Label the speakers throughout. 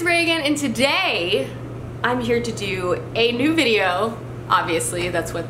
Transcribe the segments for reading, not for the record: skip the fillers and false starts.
Speaker 1: it's Reagan, and today I'm here to do a new video. Obviously, that's what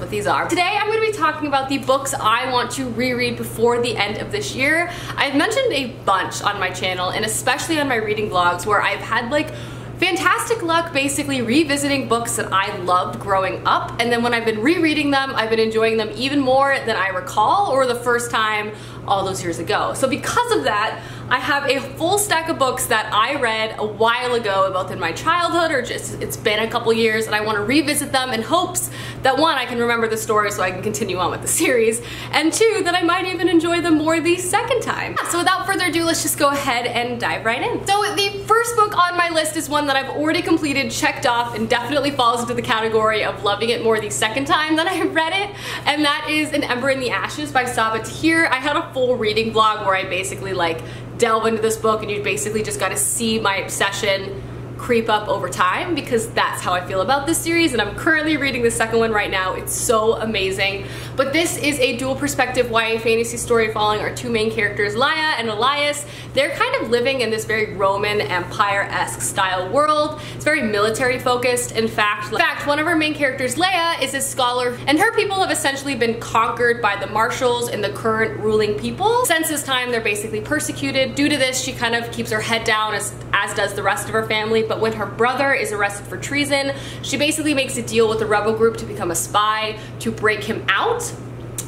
Speaker 1: these are. Today I'm going to be talking about the books I want to reread before the end of this year. I've mentioned a bunch on my channel, and especially on my reading vlogs, where I've had like fantastic luck basically revisiting books that I loved growing up, and then when I've been rereading them, I've been enjoying them even more than I recall or the first time all those years ago. So because of that, I have a full stack of books that I read a while ago, both in my childhood or just it's been a couple years, and I want to revisit them in hopes that one, I can remember the story so I can continue on with the series, and two, that I might even enjoy them more the second time. So without further ado, let's just go ahead and dive right in. So the first book on my list is one that I've already completed, checked off, and definitely falls into the category of loving it more the second time that I read it, and that is An Ember in the Ashes by Sabaa Tahir. I had a full reading vlog where I basically like delve into this book, and you basically just got to see my obsession creep up over time, because that's how I feel about this series, and I'm currently reading the second one right now. It's so amazing. But this is a dual perspective YA fantasy story following our two main characters, Laya and Elias. They're kind of living in this very Roman Empire-esque style world. It's very military focused. In fact, one of our main characters, Leia, is a scholar, and her people have essentially been conquered by the marshals and the current ruling people. Since this time, they're basically persecuted. Due to this, she kind of keeps her head down, as does the rest of her family. But when her brother is arrested for treason, she basically makes a deal with the rebel group to become a spy to break him out.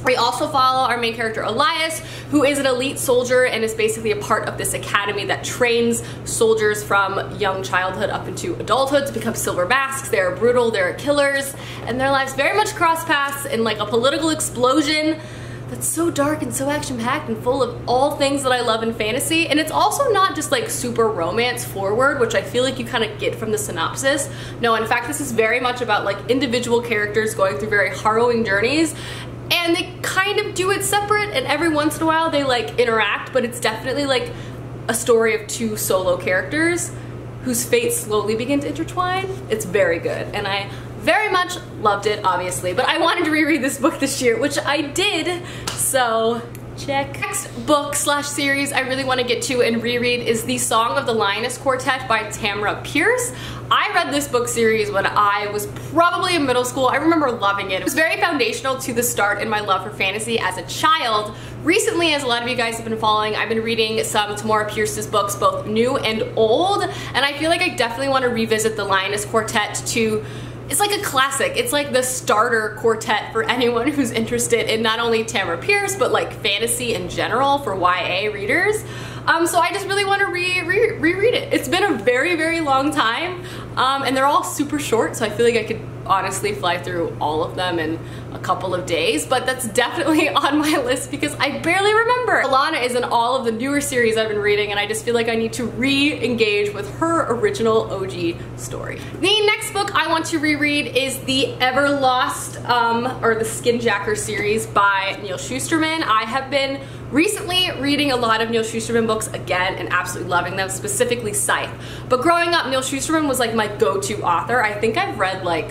Speaker 1: We also follow our main character Elias, who is an elite soldier and is basically a part of this academy that trains soldiers from young childhood up into adulthood to become silver masks. They're brutal, they're killers, and their lives very much cross paths in like a political explosion that's so dark and so action-packed and full of all things that I love in fantasy. And it's also not just like super romance forward, which I feel like you kind of get from the synopsis. No, in fact, this is very much about like individual characters going through very harrowing journeys, and they kind of do it separate, and every once in a while they like interact, but it's definitely like a story of two solo characters whose fates slowly begin to intertwine. It's very good, and I very much loved it, obviously, but I wanted to reread this book this year, which I did, so check. Next book slash series I really want to get to and reread is The Song of the Lioness Quartet by Tamara Pierce. I read this book series when I was probably in middle school. I remember loving it. It was very foundational to the start in my love for fantasy as a child. Recently, as a lot of you guys have been following, I've been reading some Tamara Pierce's books, both new and old, and I feel like I definitely want to revisit the Lioness Quartet to it's like a classic. It's like the starter quartet for anyone who's interested in not only Tamara Pierce, but like fantasy in general for YA readers. So I just really want to reread it. It's been a very, very long time, and they're all super short, so I feel like I could honestly fly through all of them in a couple of days, but that's definitely on my list because I barely remember. Alana is in all of the newer series I've been reading, and I just feel like I need to re-engage with her original OG story. The next book I want to reread is the Everlost, or the Skinjacker series by Neal Shusterman. I have been recently reading a lot of Neal Shusterman books again and absolutely loving them, specifically Scythe. But growing up, Neal Shusterman was like my go-to author. I think I've read like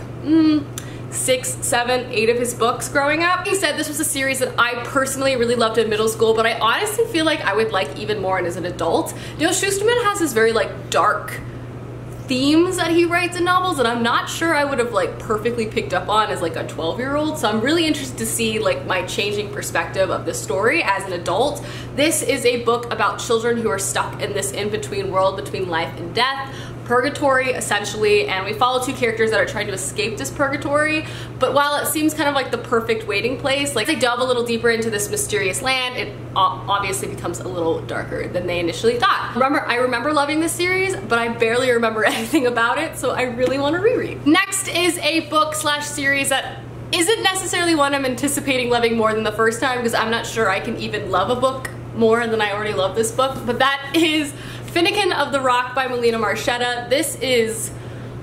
Speaker 1: 6, 7, 8 of his books growing up. He said this was a series that I personally really loved in middle school, but I honestly feel like I would like even more as an adult. Neal Shusterman has this very like dark themes that he writes in novels that I'm not sure I would have like perfectly picked up on as like a 12-year-old, so I'm really interested to see like my changing perspective of the story as an adult. This is a book about children who are stuck in this in-between world between life and death, purgatory essentially, and we follow two characters that are trying to escape this purgatory. But while it seems kind of like the perfect waiting place, like they delve a little deeper into this mysterious land, it obviously becomes a little darker than they initially thought. I remember loving this series, but I barely remember anything about it, so I really want to reread. Next is a book slash series that isn't necessarily one I'm anticipating loving more than the first time, because I'm not sure I can even love a book more than I already love this book, but that is Finnikin of the Rock by Melina Marchetta. This is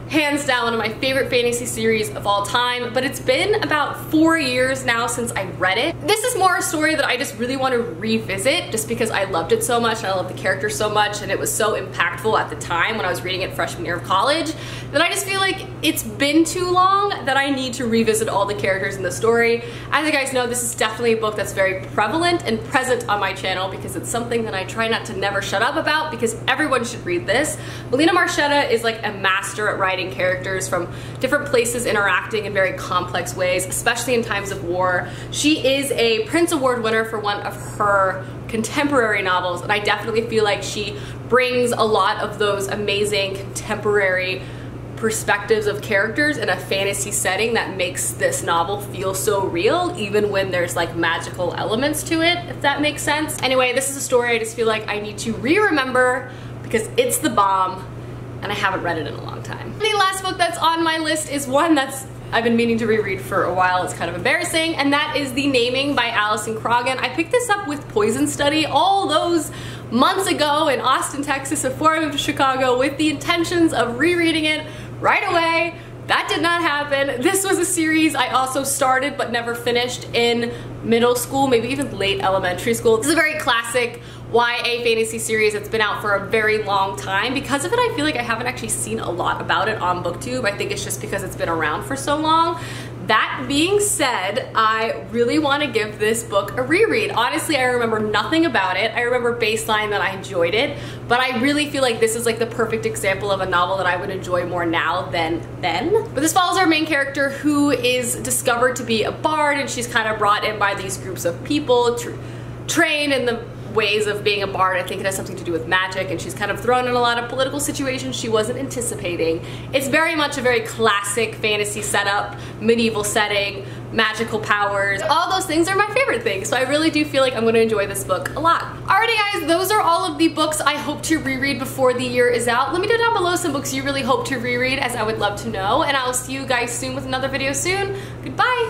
Speaker 1: hands down one of my favorite fantasy series of all time, but it's been about 4 years now since I read it. This is more a story that I just really want to revisit just because I loved it so much and I love the characters so much and it was so impactful at the time when I was reading it freshman year of college that I just feel like it's been too long that I need to revisit all the characters in the story. As you guys know, this is definitely a book that's very prevalent and present on my channel because it's something that I try not to never shut up about because everyone should read this. Melina Marchetta is like a master at writing characters from different places interacting in very complex ways, especially in times of war. She is a Prince Award winner for one of her contemporary novels, and I definitely feel like she brings a lot of those amazing contemporary perspectives of characters in a fantasy setting that makes this novel feel so real, even when there's like magical elements to it, if that makes sense. Anyway, this is a story I just feel like I need to re-remember because it's the bomb and I haven't read it in a long time. The last book that's on my list is one I've been meaning to reread for a while. It's kind of embarrassing, and that is The Naming by Alison Croghan. I picked this up with Poison Study all those months ago in Austin, Texas before I moved to Chicago with the intentions of rereading it right away. That did not happen. This was a series I also started but never finished in middle school, maybe even late elementary school. This is a very classic YA fantasy series that's been out for a very long time. Because of it, I feel like I haven't actually seen a lot about it on BookTube. I think it's just because it's been around for so long. That being said, I really want to give this book a reread. Honestly, I remember nothing about it. I remember baseline that I enjoyed it, but I really feel like this is like the perfect example of a novel that I would enjoy more now than then. But this follows our main character who is discovered to be a bard, and she's kind of brought in by these groups of people trained in the ways of being a bard. I think it has something to do with magic, and she's kind of thrown in a lot of political situations she wasn't anticipating. It's very much a very classic fantasy setup, medieval setting, magical powers. All those things are my favorite things, so I really do feel like I'm going to enjoy this book a lot. Alrighty guys, those are all of the books I hope to reread before the year is out. Let me know down below some books you really hope to reread, as I would love to know, and I'll see you guys soon with another video soon. Goodbye!